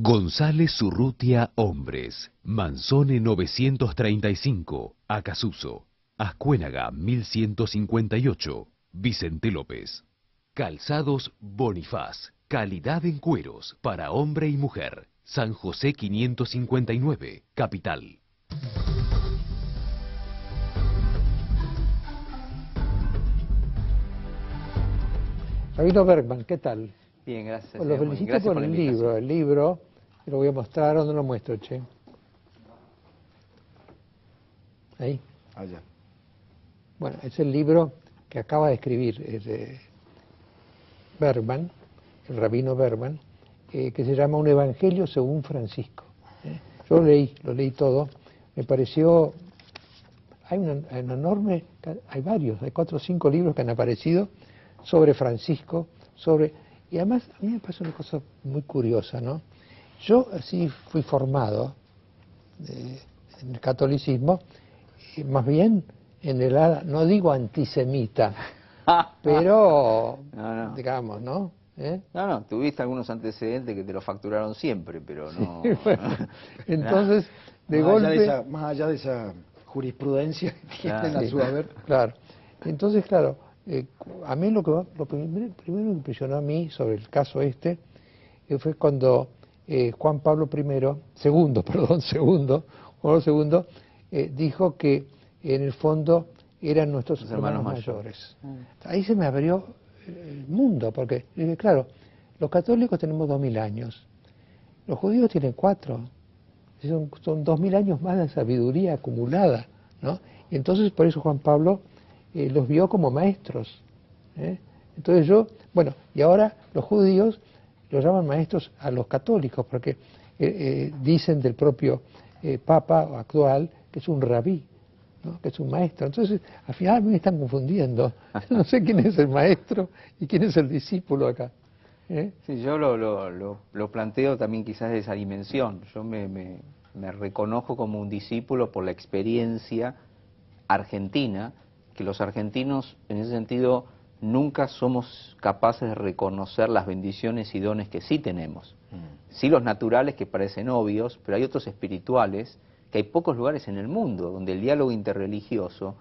González Urrutia Hombres, Manzone 935, Acasuso, Ascuénaga 1158, Vicente López. Calzados Bonifaz, calidad en cueros para hombre y mujer, San José 559, Capital. Rabino Bergman, ¿qué tal? Bien, gracias. Pues lo felicito por el libro. El libro, te lo voy a mostrar, ¿dónde lo muestro, che? Ahí. Allá. Bueno, es el libro que acaba de escribir Bergman, el rabino Bergman, que se llama Un Evangelio según Francisco. Yo lo leí todo, me pareció, hay una enorme, hay 4 o 5 libros que han aparecido sobre Francisco, y además a mí me pasa una cosa muy curiosa, ¿no? Yo así fui formado en el catolicismo, más bien en el ala, no digo antisemita, pero digamos, ¿no? No, tuviste algunos antecedentes que te lo facturaron siempre, pero no... Sí, bueno, entonces, de golpe... Más allá de esa jurisprudencia que tienen a su haber. Claro, entonces, claro, a mí lo primero que impresionó a mí sobre el caso fue cuando Juan Pablo II dijo que en el fondo eran nuestros hermanos mayores. Ahí se me abrió el mundo, porque, claro, los católicos tenemos 2000 años, los judíos tienen 4, son 2000 años más de sabiduría acumulada, ¿no? Y entonces por eso Juan Pablo los vio como maestros. Entonces y ahora los judíos los llaman maestros a los católicos, porque dicen del propio Papa actual que es un rabí, ¿no? Que es un maestro. Entonces, al final me están confundiendo. No sé quién es el maestro y quién es el discípulo acá. Sí, yo lo planteo también quizás de esa dimensión. Yo me reconozco como un discípulo por la experiencia argentina, que los argentinos en ese sentido nunca somos capaces de reconocer las bendiciones y dones que sí tenemos. Sí los naturales que parecen obvios, pero hay otros espirituales, que hay pocos lugares en el mundo donde el diálogo interreligioso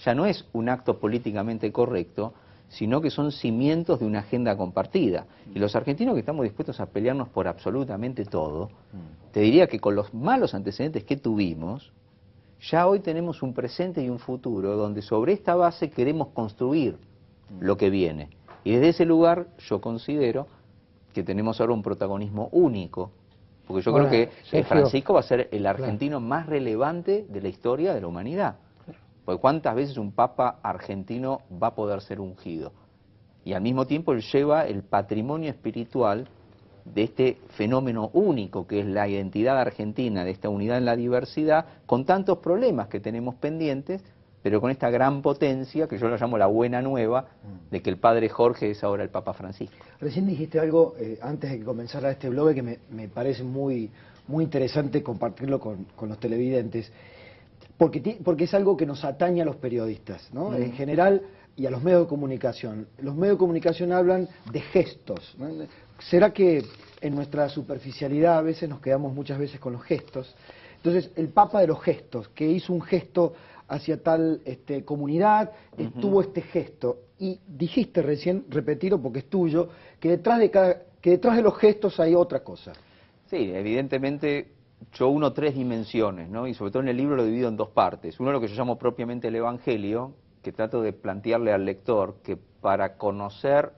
ya no es un acto políticamente correcto, sino que son cimientos de una agenda compartida. Y los argentinos que estamos dispuestos a pelearnos por absolutamente todo, te diría que con los malos antecedentes que tuvimos, ya hoy tenemos un presente y un futuro donde sobre esta base queremos construir lo que viene. Y desde ese lugar yo considero que tenemos ahora un protagonismo único, porque yo creo que Sergio, Francisco va a ser el argentino más relevante de la historia de la humanidad. Porque ¿cuántas veces un papa argentino va a poder ser ungido? Y al mismo tiempo él lleva el patrimonio espiritual de este fenómeno único que es la identidad argentina, de esta unidad en la diversidad, con tantos problemas que tenemos pendientes, pero con esta gran potencia, que yo lo llamo la buena nueva, de que el padre Jorge es ahora el Papa Francisco. Recién dijiste algo, antes de que comenzara este blog, que me parece muy interesante compartirlo con los televidentes, porque es algo que nos atañe a los periodistas, ¿no? En general, y a los medios de comunicación. Los medios de comunicación hablan de gestos, ¿no? ¿Será que en nuestra superficialidad a veces nos quedamos muchas veces con los gestos? Entonces, el Papa de los gestos, que hizo un gesto hacia tal comunidad, tuvo este gesto. Y dijiste recién, repetirlo porque es tuyo, que detrás de los gestos hay otra cosa. Sí, evidentemente yo uno 3 dimensiones, ¿no? Y sobre todo en el libro lo divido en 2 partes. Uno lo que yo llamo propiamente el Evangelio, que trato de plantearle al lector que para conocer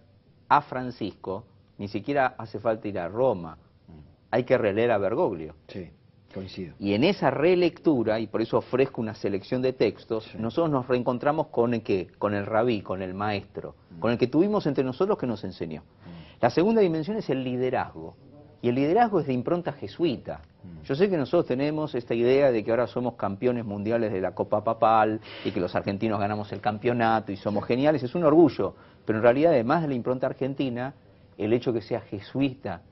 a Francisco ni siquiera hace falta ir a Roma, hay que releer a Bergoglio. Sí, coincido. Y en esa relectura, y por eso ofrezco una selección de textos, nosotros nos reencontramos con el ¿qué? Con el rabí, con el maestro, con el que tuvimos entre nosotros que nos enseñó. La segunda dimensión es el liderazgo. Y el liderazgo es de impronta jesuita. Yo sé que nosotros tenemos esta idea de que ahora somos campeones mundiales de la Copa Papal y que los argentinos ganamos el campeonato y somos geniales, es un orgullo. Pero en realidad, además de la impronta argentina, el hecho que sea jesuita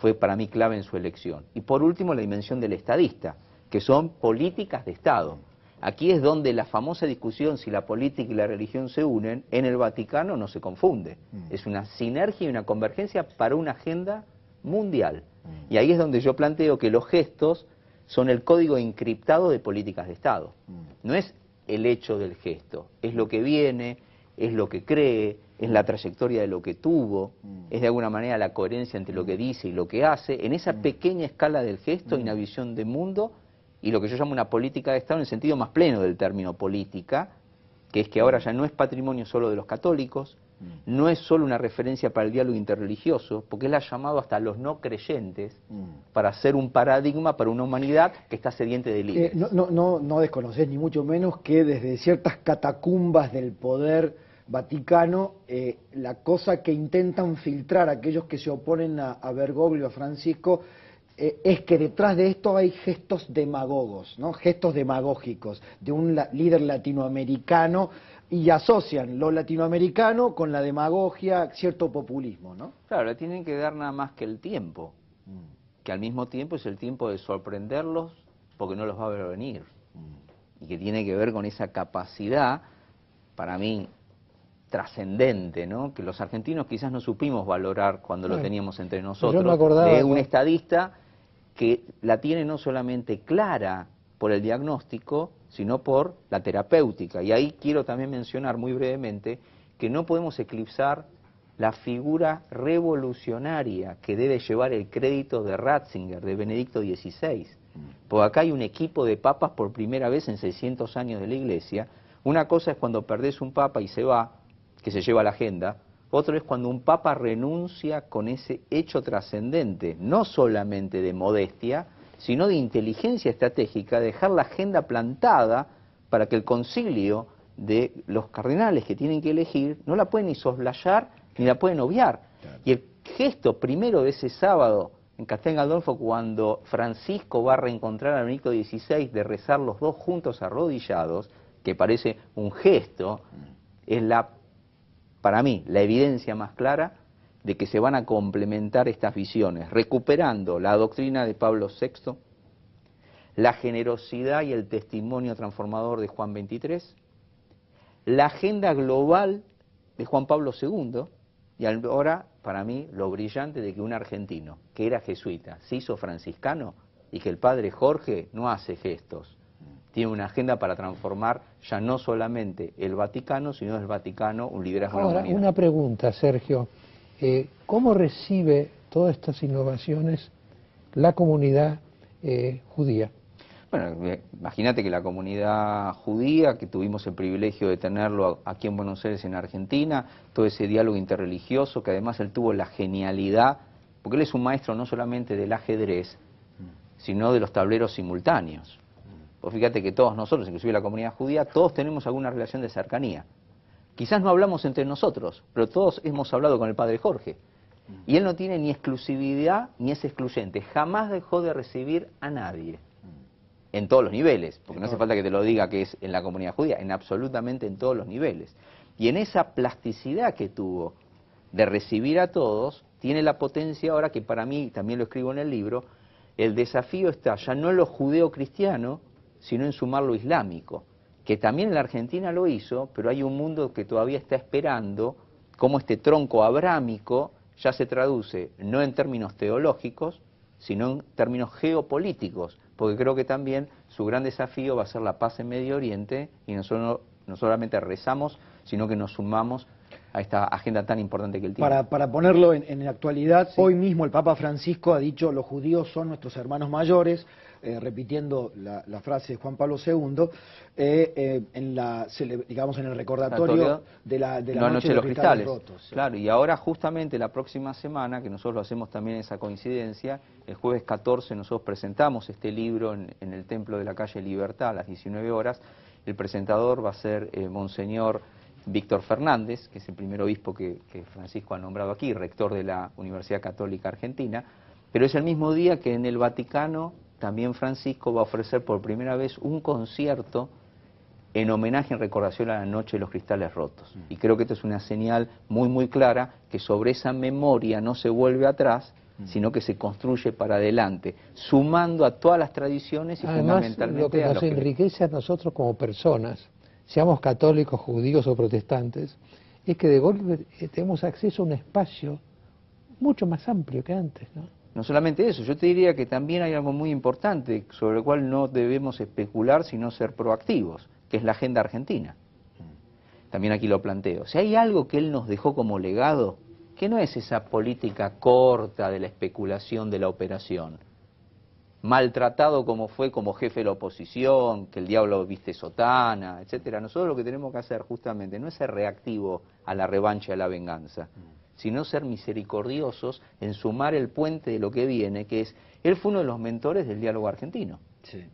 fue para mí clave en su elección. Y por último, la dimensión del estadista, que son políticas de Estado. Aquí es donde la famosa discusión si la política y la religión se unen, en el Vaticano no se confunde. Es una sinergia y una convergencia para una agenda mundial. Y ahí es donde yo planteo que los gestos son el código encriptado de políticas de Estado. No es el hecho del gesto, es lo que viene, es lo que cree, es la trayectoria de lo que tuvo, es de alguna manera la coherencia entre lo que dice y lo que hace. En esa pequeña escala del gesto hay una visión de mundo y lo que yo llamo una política de Estado en el sentido más pleno del término política, que es que ahora ya no es patrimonio solo de los católicos, no es solo una referencia para el diálogo interreligioso, porque él ha llamado hasta a los no creyentes para ser un paradigma para una humanidad que está sediente de líderes. No desconocés ni mucho menos que desde ciertas catacumbas del poder vaticano, la cosa que intentan filtrar aquellos que se oponen a Bergoglio, a Francisco, es que detrás de esto hay gestos demagogos, ¿no? Gestos demagógicos de un líder latinoamericano, y asocian lo latinoamericano con la demagogia, cierto populismo, ¿no? Claro, le tienen que dar nada más que el tiempo, que al mismo tiempo es el tiempo de sorprenderlos porque no los va a ver venir, y que tiene que ver con esa capacidad, para mí, trascendente, ¿no? Que los argentinos quizás no supimos valorar cuando lo teníamos entre nosotros, yo me acordaba, de un estadista que la tiene no solamente clara por el diagnóstico, sino por la terapéutica. Y ahí quiero también mencionar muy brevemente que no podemos eclipsar la figura revolucionaria que debe llevar el crédito de Ratzinger, de Benedicto XVI. Porque acá hay un equipo de papas por primera vez en 600 años de la Iglesia. Una cosa es cuando perdés un papa y se va, que se lleva la agenda. Otro es cuando un papa renuncia con ese hecho trascendente, no solamente de modestia, sino de inteligencia estratégica, dejar la agenda plantada para que el concilio de los cardenales que tienen que elegir no la pueden ni soslayar ni la pueden obviar. Claro. Y el gesto primero de ese sábado en Castel Gandolfo, cuando Francisco va a reencontrar a Benedicto XVI, de rezar los dos juntos arrodillados, que parece un gesto, es para mí la evidencia más clara de que se van a complementar estas visiones, recuperando la doctrina de Pablo VI, la generosidad y el testimonio transformador de Juan XXIII, la agenda global de Juan Pablo II, y ahora, para mí, lo brillante de que un argentino, que era jesuita, se hizo franciscano, y que el padre Jorge no hace gestos, tiene una agenda para transformar ya no solamente el Vaticano, sino el Vaticano un liderazgo de la humanidad. Una pregunta, Sergio. ¿Cómo recibe todas estas innovaciones la comunidad judía? Bueno, imagínate que la comunidad judía, que tuvimos el privilegio de tenerlo aquí en Buenos Aires, en Argentina, todo ese diálogo interreligioso, que además él tuvo la genialidad, porque él es un maestro no solamente del ajedrez, sino de los tableros simultáneos. Pues fíjate que todos nosotros, inclusive la comunidad judía, todos tenemos alguna relación de cercanía. Quizás no hablamos entre nosotros, pero todos hemos hablado con el padre Jorge. Y él no tiene ni exclusividad ni es excluyente. Jamás dejó de recibir a nadie. En todos los niveles, porque no hace falta que te lo diga que es en la comunidad judía, en absolutamente en todos los niveles. Y en esa plasticidad que tuvo de recibir a todos, tiene la potencia ahora que para mí, también lo escribo en el libro, el desafío está ya no en lo judeo-cristiano, sino en sumar lo islámico, que también en la Argentina lo hizo, pero hay un mundo que todavía está esperando cómo este tronco abrámico ya se traduce no en términos teológicos, sino en términos geopolíticos, porque creo que también su gran desafío va a ser la paz en Medio Oriente, y nosotros no solamente rezamos, sino que nos sumamos a esta agenda tan importante que él tiene. Para ponerlo en la actualidad, sí. Hoy mismo el Papa Francisco ha dicho: los judíos son nuestros hermanos mayores, repitiendo la frase de Juan Pablo II, digamos en el recordatorio de la noche de los cristales rotos. Sí. Claro, y ahora justamente la próxima semana, que nosotros lo hacemos también esa coincidencia, el jueves 14 nosotros presentamos este libro en el Templo de la Calle Libertad a las 19 horas. El presentador va a ser Monseñor Víctor Fernández, que es el primer obispo que Francisco ha nombrado aquí, rector de la Universidad Católica Argentina, pero es el mismo día que en el Vaticano también Francisco va a ofrecer por primera vez un concierto en homenaje, en recordación a la Noche de los Cristales Rotos. Y creo que esto es una señal muy, muy clara que sobre esa memoria no se vuelve atrás, sino que se construye para adelante, sumando a todas las tradiciones y además, fundamentalmente lo que nos enriquece a nosotros como personas, seamos católicos, judíos o protestantes, es que de golpe tenemos acceso a un espacio mucho más amplio que antes, ¿no? No solamente eso, yo te diría que también hay algo muy importante sobre el cual no debemos especular, sino ser proactivos, que es la agenda argentina. También aquí lo planteo. Si hay algo que él nos dejó como legado, que no es esa política corta de la especulación de la operación, maltratado como fue como jefe de la oposición, que el diablo viste sotana, etcétera. Nosotros lo que tenemos que hacer justamente no es ser reactivo a la revancha de la venganza, sino ser misericordiosos en sumar el puente de lo que viene, que es, él fue uno de los mentores del diálogo argentino. Sí.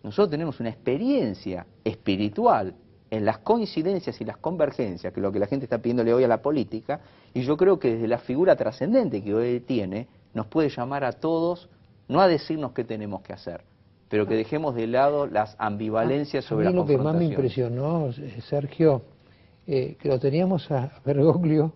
Nosotros tenemos una experiencia espiritual en las coincidencias y las convergencias, que es lo que la gente está pidiéndole hoy a la política, y yo creo que desde la figura trascendente que hoy tiene, nos puede llamar a todos, no a decirnos qué tenemos que hacer, pero que dejemos de lado las ambivalencias sobre las confrontaciones. Lo que más me impresionó, Sergio, que lo teníamos a Bergoglio,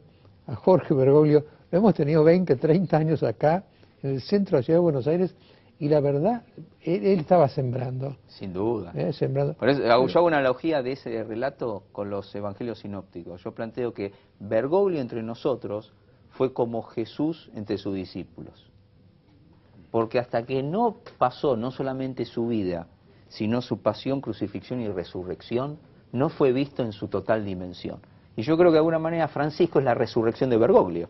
a Jorge Bergoglio, lo hemos tenido 20, 30 años acá, en el centro de la ciudad de Buenos Aires, y la verdad, él estaba sembrando. Sin duda. Sembrando. Por eso, yo hago una analogía de ese relato con los evangelios sinópticos. Yo planteo que Bergoglio entre nosotros fue como Jesús entre sus discípulos. Porque hasta que no pasó no solamente su vida, sino su pasión, crucifixión y resurrección, no fue visto en su total dimensión. Y yo creo que de alguna manera Francisco es la resurrección de Bergoglio.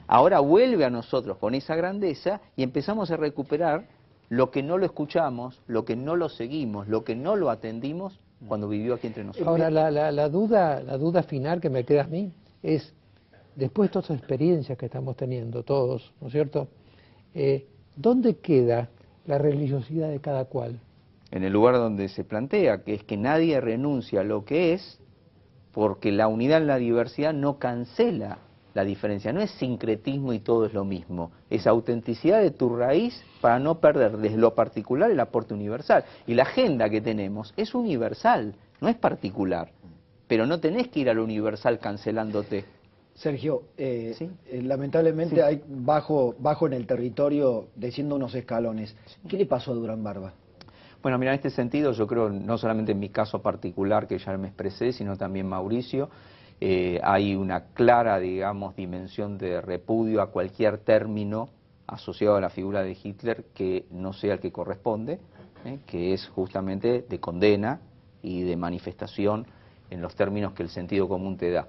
Ahora vuelve a nosotros con esa grandeza y empezamos a recuperar lo que no lo escuchamos, lo que no lo seguimos, lo que no lo atendimos cuando vivió aquí entre nosotros. Ahora, la duda final que me queda a mí es, después de todas las experiencias que estamos teniendo todos, ¿no es cierto?, ¿dónde queda la religiosidad de cada cual? En el lugar donde se plantea, que es que nadie renuncia a lo que es, porque la unidad en la diversidad no cancela la diferencia, no es sincretismo y todo es lo mismo, es autenticidad de tu raíz para no perder desde lo particular el aporte universal. Y la agenda que tenemos es universal, no es particular, pero no tenés que ir a lo universal cancelándote. Sergio, ¿Sí? lamentablemente Sí. hay bajo en el territorio, desciendo unos escalones. ¿Qué le pasó a Durán Barba? Bueno, mira, en este sentido yo creo, no solamente en mi caso particular que ya me expresé, sino también Mauricio, hay una clara, digamos, dimensión de repudio a cualquier término asociado a la figura de Hitler que no sea el que corresponde, que es justamente de condena y de manifestación en los términos que el sentido común te da.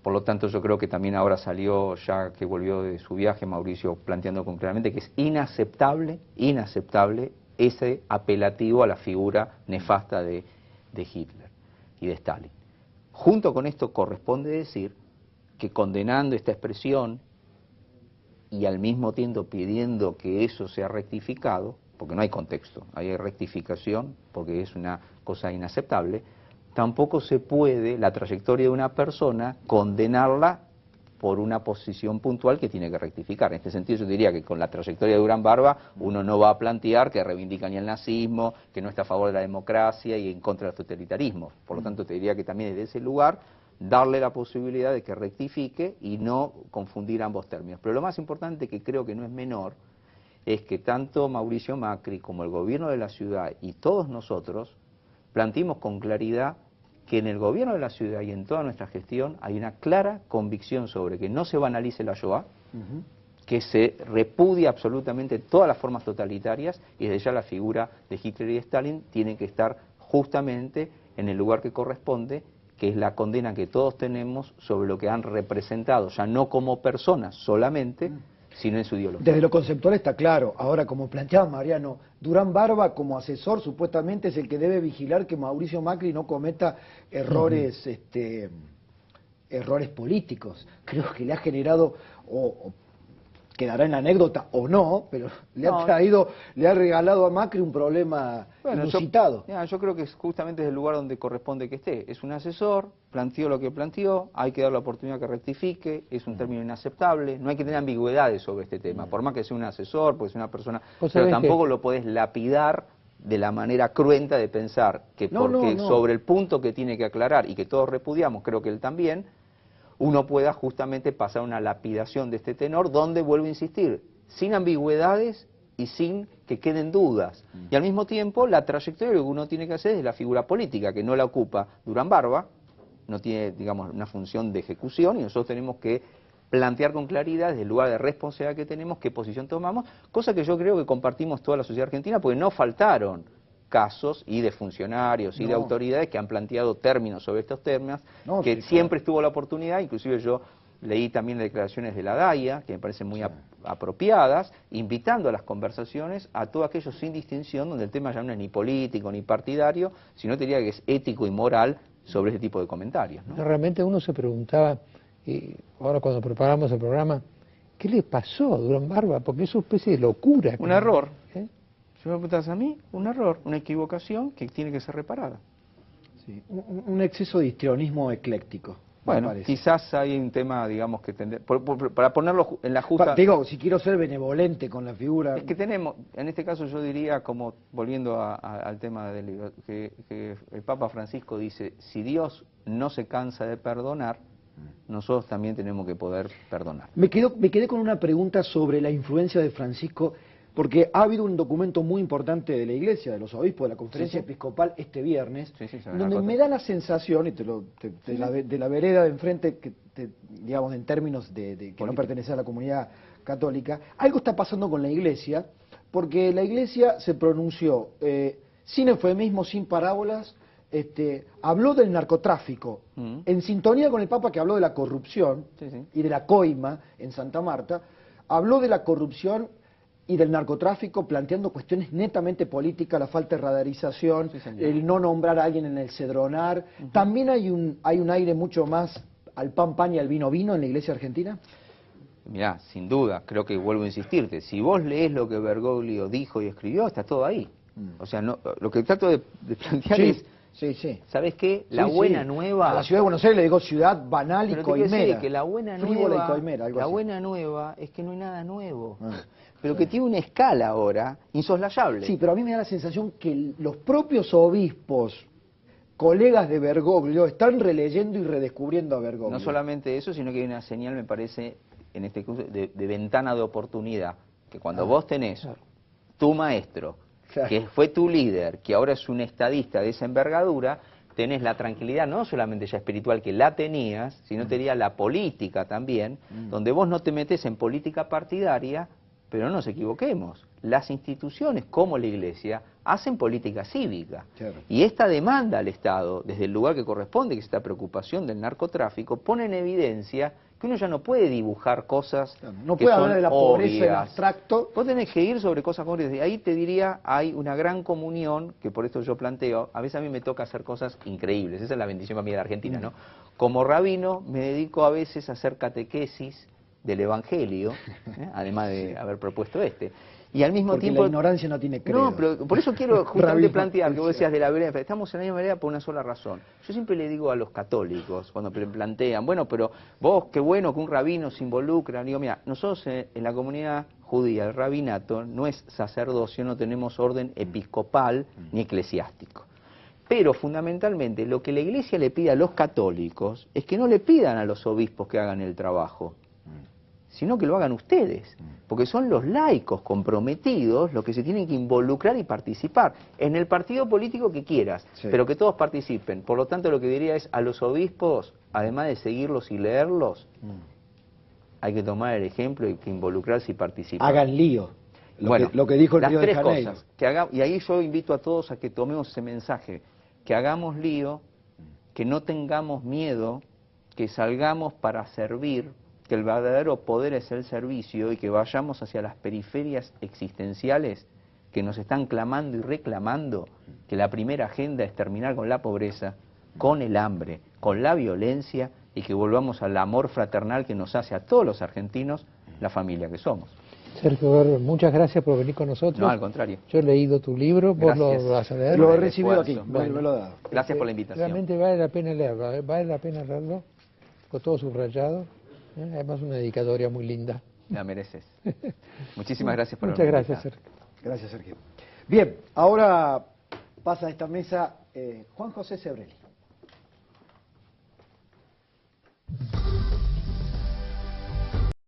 Por lo tanto, yo creo que también ahora salió, ya que volvió de su viaje, Mauricio planteando con claramente que es inaceptable ese apelativo a la figura nefasta de Hitler y de Stalin. Junto con esto corresponde decir que condenando esta expresión y al mismo tiempo pidiendo que eso sea rectificado, porque no hay contexto, hay rectificación, porque es una cosa inaceptable, tampoco se puede la trayectoria de una persona condenarla por una posición puntual que tiene que rectificar. En este sentido yo diría que con la trayectoria de Durán Barba uno no va a plantear que reivindica ni el nazismo, que no está a favor de la democracia y en contra del totalitarismo. Por lo tanto te diría que también desde ese lugar darle la posibilidad de que rectifique y no confundir ambos términos. Pero lo más importante, que creo que no es menor, es que tanto Mauricio Macri como el gobierno de la ciudad y todos nosotros planteemos con claridad que en el gobierno de la ciudad y en toda nuestra gestión hay una clara convicción sobre que no se banalice la Shoah, que se repudia absolutamente todas las formas totalitarias y desde ya la figura de Hitler y de Stalin tiene que estar justamente en el lugar que corresponde, que es la condena que todos tenemos sobre lo que han representado, ya no como personas solamente, sino en su ideología. Desde lo conceptual está claro. Ahora, como planteaba Mariano, Durán Barba como asesor supuestamente es el que debe vigilar que Mauricio Macri no cometa errores, errores políticos. Creo que le ha generado, o quedará en la anécdota o no, pero le ha regalado a Macri un problema inusitado. Yo creo que es justamente el lugar donde corresponde que esté. Es un asesor, planteó lo que planteó, hay que dar la oportunidad que rectifique, es un término inaceptable, no hay que tener ambigüedades sobre este tema, por más que sea un asesor, porque sea una persona, pero tampoco lo podés lapidar de la manera cruenta de pensar que sobre el punto que tiene que aclarar y que todos repudiamos, creo que él también, uno pueda justamente pasar una lapidación de este tenor, donde, vuelvo a insistir, sin ambigüedades y sin que queden dudas. Y al mismo tiempo, la trayectoria que uno tiene que hacer es la figura política, que no la ocupa Durán Barba, no tiene, digamos, una función de ejecución, y nosotros tenemos que plantear con claridad, desde el lugar de responsabilidad que tenemos, qué posición tomamos, cosa que yo creo que compartimos toda la sociedad argentina, porque no faltaron casos y de funcionarios y de autoridades que han planteado términos sobre estos temas, que siempre estuvo la oportunidad, inclusive yo leí también declaraciones de la DAIA, que me parecen muy apropiadas, invitando a las conversaciones a todos aquellos sin distinción, donde el tema ya no es ni político ni partidario, sino te diría que es ético y moral sobre este tipo de comentarios, ¿no? Realmente uno se preguntaba, y ahora cuando preparamos el programa, ¿qué le pasó a Durán Barba? Porque es una especie de locura. Un error. Si me preguntas a mí, un error, una equivocación que tiene que ser reparada. Sí, un exceso de histrionismo ecléctico. Bueno, quizás hay un tema, digamos, que para ponerlo en la justa... Digo, si quiero ser benevolente con la figura... Es que tenemos, en este caso yo diría, como volviendo al tema del libro, que el Papa Francisco dice, si Dios no se cansa de perdonar, nosotros también tenemos que poder perdonar. Me quedé con una pregunta sobre la influencia de Francisco, porque ha habido un documento muy importante de la Iglesia, de los obispos, de la Conferencia Episcopal este viernes, donde me da la sensación, y de la vereda de enfrente, digamos en términos de que no pertenece a la comunidad católica, algo está pasando con la Iglesia, porque la Iglesia se pronunció sin eufemismo, sin parábolas, habló del narcotráfico, en sintonía con el Papa que habló de la corrupción y de la coima en Santa Marta, habló de la corrupción y del narcotráfico planteando cuestiones netamente políticas, la falta de radarización, el no nombrar a alguien en el cedronar. ¿También hay un aire mucho más al pan y al vino en la Iglesia argentina? Mirá, sin duda, creo que vuelvo a insistirte, si vos lees lo que Bergoglio dijo y escribió, está todo ahí. O sea, no, lo que trato de plantear es... ¿Sabes qué? La buena nueva... A la ciudad de Buenos Aires le digo ciudad banal y coimera. Que la buena nueva es que no hay nada nuevo. Pero que tiene una escala ahora insoslayable. Sí, pero a mí me da la sensación que los propios obispos, colegas de Bergoglio, están releyendo y redescubriendo a Bergoglio. No solamente eso, sino que hay una señal, me parece, en este caso, de ventana de oportunidad, que cuando vos tenés tu maestro, que fue tu líder, que ahora es un estadista de esa envergadura, tenés la tranquilidad no solamente ya espiritual que la tenías, sino tenía la política también, donde vos no te metés en política partidaria, pero no nos equivoquemos, las instituciones como la Iglesia hacen política cívica. Y esta demanda al Estado, desde el lugar que corresponde, que es esta preocupación del narcotráfico, pone en evidencia que uno ya no puede dibujar cosas no que puede son hablar de la pobreza en obvias. abstracto. Vos tenés que ir sobre cosas concretas. Y ahí te diría, hay una gran comunión, que por esto yo planteo, a veces a mí me toca hacer cosas increíbles, esa es la bendición para mí de la Argentina, ¿no? Como rabino me dedico a veces a hacer catequesis del Evangelio, además de haber propuesto y al mismo tiempo... la ignorancia no tiene credo. No, pero por eso quiero justamente plantear, que vos decías de la vereda, estamos en la misma vereda por una sola razón. Yo siempre le digo a los católicos, cuando plantean, bueno, pero vos, qué bueno que un rabino se involucra, digo, mira, nosotros en la comunidad judía, el rabinato no es sacerdocio, no tenemos orden episcopal ni eclesiástico. Pero fundamentalmente lo que la Iglesia le pide a los católicos es que no le pidan a los obispos que hagan el trabajo, sino que lo hagan ustedes, porque son los laicos comprometidos los que se tienen que involucrar y participar en el partido político que quieras, pero que todos participen. Por lo tanto, lo que diría es a los obispos, además de seguirlos y leerlos, hay que tomar el ejemplo y que involucrarse y participar. Hagan lío. Lo que dijo el Río de Janeiro. Las tres cosas, y ahí yo invito a todos a que tomemos ese mensaje, que hagamos lío, que no tengamos miedo, que salgamos para servir, que el verdadero poder es el servicio y que vayamos hacia las periferias existenciales que nos están clamando y reclamando, que la primera agenda es terminar con la pobreza, con el hambre, con la violencia y que volvamos al amor fraternal que nos hace a todos los argentinos la familia que somos. Sergio, muchas gracias por venir con nosotros. No, al contrario. Yo he leído tu libro, vos lo vas a leer. Lo he recibido aquí, me lo he dado. Gracias por la invitación. Realmente vale la pena leerlo, vale la pena leerlo, con todo subrayado. Además una dedicatoria muy linda. La mereces. Muchísimas gracias por Muchas gracias, Sergio. Gracias, Sergio. Bien, ahora pasa a esta mesa Juan José Sebrelli.